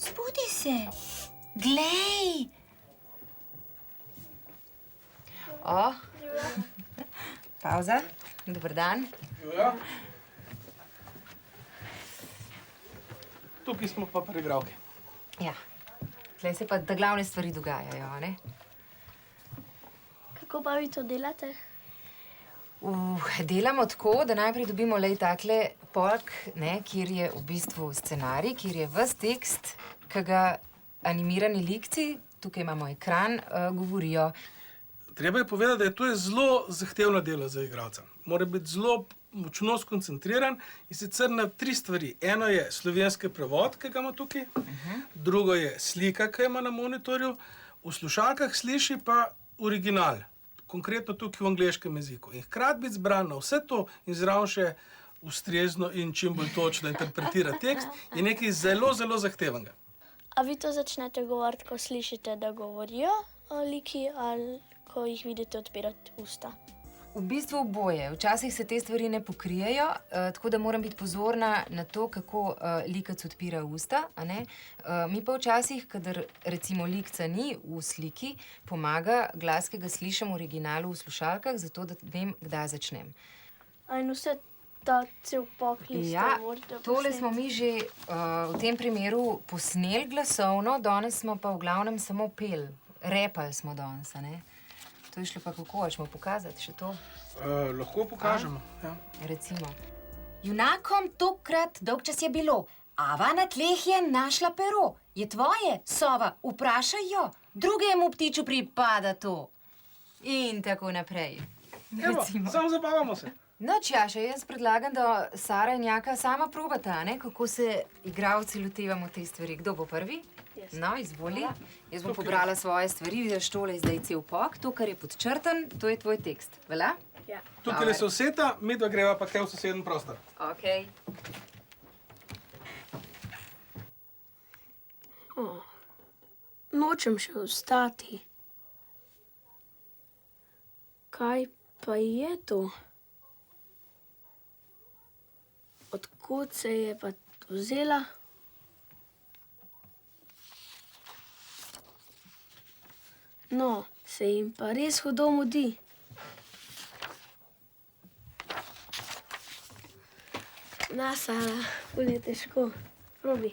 Zbudi se. Glej. O, pauza. Dober dan. Ja. Tukaj smo pa pri igralki. Ja, tlej se pa da glavne stvari dogajajo, a ne? Kako pa vi to delate? Delamo tako, da najprej dobimo lej takle polk, ne, kjer je v bistvu scenarij, kjer je ves tekst, ki ga animirani likci, tukaj imamo ekran, govorijo. Treba je povedati, da je to zelo zahtevno delo za igralca. Mora biti zelo močno skoncentriran in sicer na 3 stvari. Eno je slovenski prevod, ki ga ima tukaj, drugo je slika, ki jo ima na monitorju, v slušalkah sliši pa original, konkretno tukaj v angleškem jeziku. In hkrati biti zbran na vse to in zraven še ustrezno in čim bolj točno interpretira tekst, je nekaj zelo, zelo zahtevnega. A vi to začnete govoriti, ko slišite, da govorijo liki, ali ko jih vidite odpirati usta? V bistvu oboje. Včasih se te stvari ne pokrijejo, tako da moram biti pozorna na to, kako likec odpira usta, a ne? Mi pa včasih, kadar recimo likca ni v sliki, pomaga glas, ki ga slišim v originalu v slušalkah, zato da vem, kdaj začnem. In vse ta cel poklic, Ja, tole smo mi že v tem primeru posneli glasovno, danes smo pa v glavnem samo peli. Repali smo danes, a ne? To je šlo pa kako, ali smo pokazati še to? Lahko pokažemo, ja. Recimo. Junakom tokrat dolgčas je bilo. Ava na tleh je našla pero. Je tvoje, sova, vprašaj jo. Drugemu ptiču pripada to. In tako naprej. Evo, samo zabavamo se. No, Tjaša, jaz predlagam, da Sara in Jaka sama probata, ne? Kako se igralci lotevamo te stvari. Kdo bo prvi? Jaz. No, izvoli. Jaz bom pobrala svoje stvari, vidiš, tole je zdaj cel pok. To, kar je podčrtan, to je tvoj tekst. Velja? Ja. Tukaj je soseda, midva greva pa kaj v soseden prostor. Okej. Nočem še vstati. Kaj pa je to? Odkud se je pa vzela? No, se jim pa res hudo mudi. Na, Sara, ful je težko. Probi.